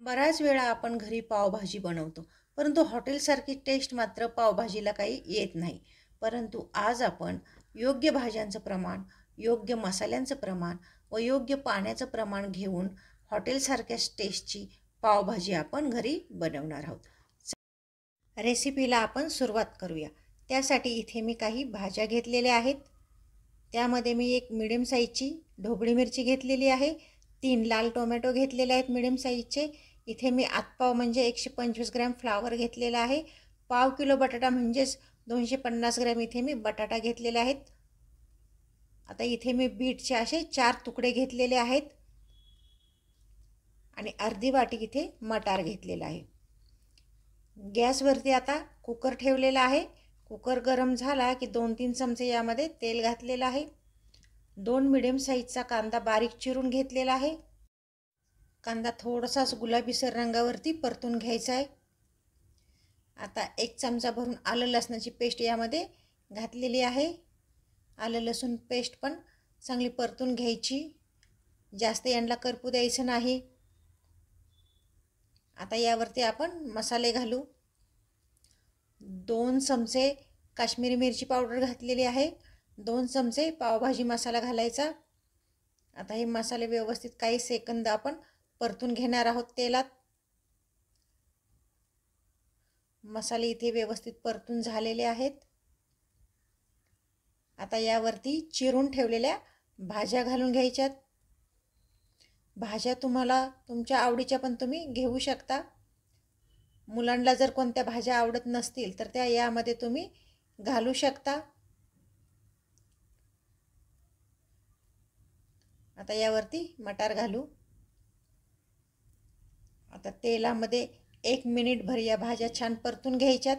बऱ्याच वेळा आपण घरी पावभाजी बनवतो, परंतु हॉटेलसारखी टेस्ट मात्र पावभाजीला काही येत नाही. परंतु आज आपण योग्य भाज्यांचं प्रमाण, योग्य मसाल्यांचं प्रमाण व योग्य पाण्याचं प्रमाण घेऊन हॉटेलसारख्याच टेस्टची पावभाजी आपण घरी बनवणार आहोत. रेसिपीला आपण सुरुवात करूया. त्यासाठी इथे मी काही भाज्या घेतलेल्या आहेत. त्यामध्ये मी एक मिडियम साईजची ढोबळी मिरची घेतलेली आहे. 3 लाल टोमॅटो घेतलेले आहेत मिडियम साईजचे. इथे मी आतपाव म्हणजे 125 ग्रॅम फ्लावर घेतलेला आहे. पाव किलो बटाटा म्हणजेच 250 ग्रॅम इथे मी बटाटा घेतलेले आहेत. आता इथे मी बीटचे असे 4 तुकडे घेतलेले आहेत आणि अर्धी वाटी इथे मटार घेतलेला आहे. गॅसवरती आता कुकर ठेवलेला आहे. कुकर गरम झाला की 2-3 चमचे यामध्ये तेल घातलेलं आहे. 2 मिडियम साईजचा कांदा बारीक चिरून घेतलेला आहे. कांदा थोडासाच गुलाबीसर रंगावरती परतून घ्यायचा आहे. आता 1 चमचा भरून आलं लसणाची पेस्ट यामध्ये घातलेली आहे. आलं लसूण पेस्ट पण चांगली परतून घ्यायची, जास्त यांना करपू द्यायचं नाही. आता यावरती आपण मसाले घालू. 2 चमचे काश्मीरी मिरची पावडर घातलेली आहे. 2 चमचे पावभाजी मसाला घालायचा. आता हे मसाले व्यवस्थित काही सेकंद आपण परतून घेणार आहोत तेलात. मसाले इथे व्यवस्थित परतून झालेले आहेत. आता यावरती चिरून ठेवलेल्या भाज्या घालून घ्यायच्यात. भाज्या तुम्हाला तुमच्या आवडीच्या पण तुम्ही घेऊ शकता. मुलांना जर कोणत्या भाज्या आवडत नसतील तर त्या यामध्ये तुम्ही घालू शकता. आता यावरती मटार घालू. आता तेलामध्ये 1 मिनिटभर या भाज्या छान परतून घ्यायच्यात.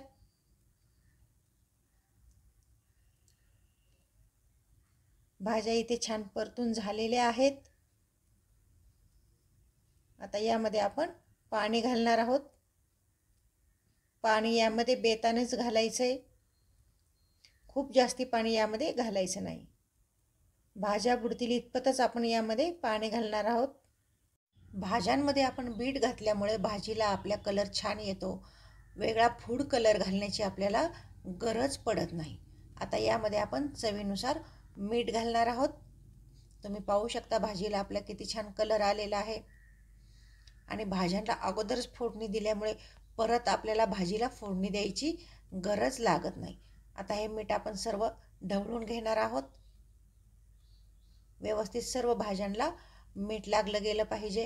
भाज्या इथे छान परतून झालेल्या आहेत. आता यामध्ये आपण पाणी घालणार आहोत. पाणी यामध्ये बेतानेच घालायचं आहे, खूप जास्ती पाणी यामध्ये घालायचं नाही. भाज्या बुडतील इतपतच आपण यामध्ये पाणी घालणार आहोत. भाज्यांमध्ये आपण बीट घातल्यामुळे भाजीला आपल्या कलर छान येतो. वेगळा फूड कलर घालण्याची आपल्याला गरज पडत नाही. आता यामध्ये आपण चवीनुसार मीठ घालणार आहोत. तुम्ही पाहू शकता भाजीला आपल्या किती छान कलर आलेला आहे. आणि भाज्यांना अगोदरच फोडणी दिल्यामुळे परत आपल्याला भाजीला फोडणी द्यायची गरज लागत नाही. आता हे मीठ आपण सर्व ढवळून घेणार आहोत. व्यवस्थित सर्व भाज्यांना मीठ लागलं गेलं पाहिजे.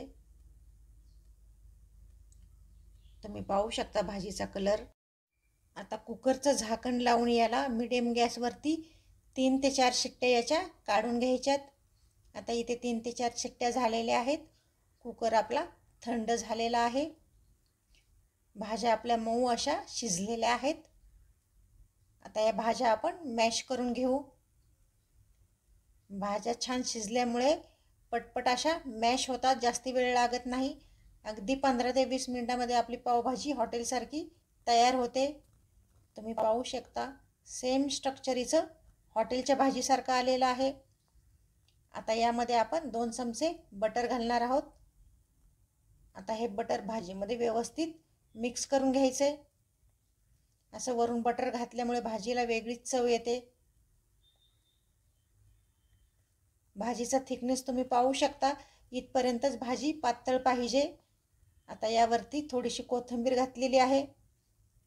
तुम्ही पाहू शकता भाजीचा कलर. आता कुकरचं झाकण लावून याला मीडियम गॅसवरती 3 ते 4 शिट्ट्या याच्या काढून घ्यायच्यात. आता इथे 3 ते 4 शिट्ट्या झालेल्या आहेत. कुकर आपला थंड झालेला आहे. भाज्या आपल्या मऊ अशा शिजलेल्या आहेत. आता या भाज्या आपण मॅश करून घेऊ. भाज्या छान शिजल्यामुळे पटपट अशा मॅश होतात, जास्ती वेळ लागत नाही. अगदी 15 ते 20 मिनिटामध्ये आपली पावभाजी हॉटेलसारखी तयार होते. तुम्ही पाहू शकता सेम स्ट्रक्चरीचं हॉटेलच्या भाजीसारखं आलेलं आहे. आता यामध्ये आपण 2 चमचे बटर घालणार आहोत. आता हे बटर भाजीमध्ये व्यवस्थित मिक्स करून घ्यायचं आहे. असं वरून बटर घातल्यामुळे भाजीला वेगळीच चव येते. भाजीचा थिकनेस तुम्ही पाहू शकता. इथपर्यंतच भाजी पातळ पाहिजे. आता यावरती थोडीशी कोथिंबीर घातलेली आहे.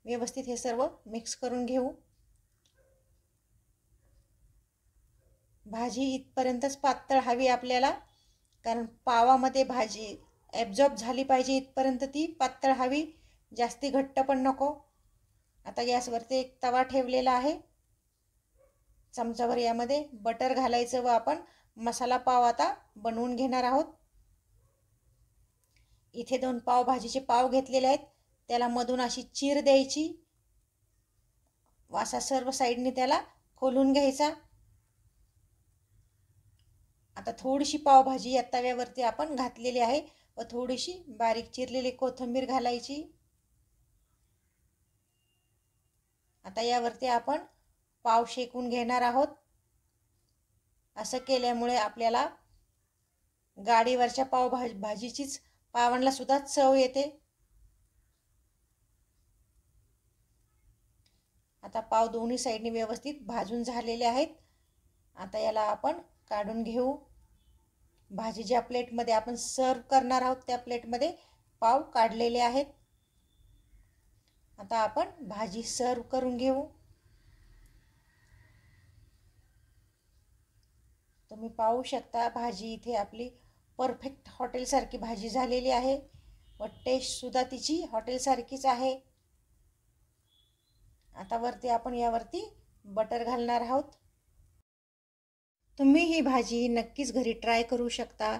व्यवस्थित हे सर्व मिक्स करून घेऊ. भाजी इथपर्यंतच पातळ हवी आपल्याला, कारण पावामध्ये भाजी ॲब्झॉर्ब झाली पाहिजे. इथपर्यंत ती पातळ हवी, जास्ती घट्ट पण नको. आता गॅसवरती एक तवा ठेवलेला आहे. चमचाभर यामध्ये बटर घालायचं व आपण मसाला पाव आता बनवून घेणार आहोत. इथे 2 पाव भाजीचे पाव घेतलेले आहेत. त्याला मधून अशी चीर द्यायची. असा सर्व साईडने त्याला खोलून घ्यायचा. आता थोडीशी पावभाजी या तव्यावरती आपण घातलेली आहे व थोडीशी बारीक चिरलेली कोथिंबीर घालायची. आता यावरती आपण पाव शेकून घेणार आहोत. असं केल्यामुळे आपल्याला गाडीवरच्या भाजीचीच पावांना सुद्धा चव येते. आता पाव दोन्ही साईडने व्यवस्थित भाजून झालेले आहेत. आता याला आपण काढून घेऊ. भाजी ज्या प्लेटमध्ये आपण सर्व करणार आहोत त्या प्लेटमध्ये पाव काढलेले आहेत. आता आपण भाजी सर्व करून घेऊ. तुम्ही पाहू शकता भाजी इथे आपली परफेक्ट हॉटेलसारखी भाजी झालेली आहे व टेस्टसुद्धा तिची हॉटेलसारखीच आहे. आता वरती आपण यावरती बटर घालणार आहोत. तुम्ही ही भाजी नक्कीच घरी ट्राय करू शकता.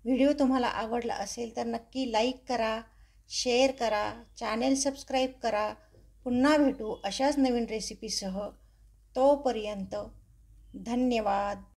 व्हिडिओ तुम्हाला आवडला असेल तर नक्की लाईक करा, शेअर करा, चॅनेल सबस्क्राईब करा. पुन्हा भेटू अशाच नवीन रेसिपीसह. तोपर्यंत धन्यवाद.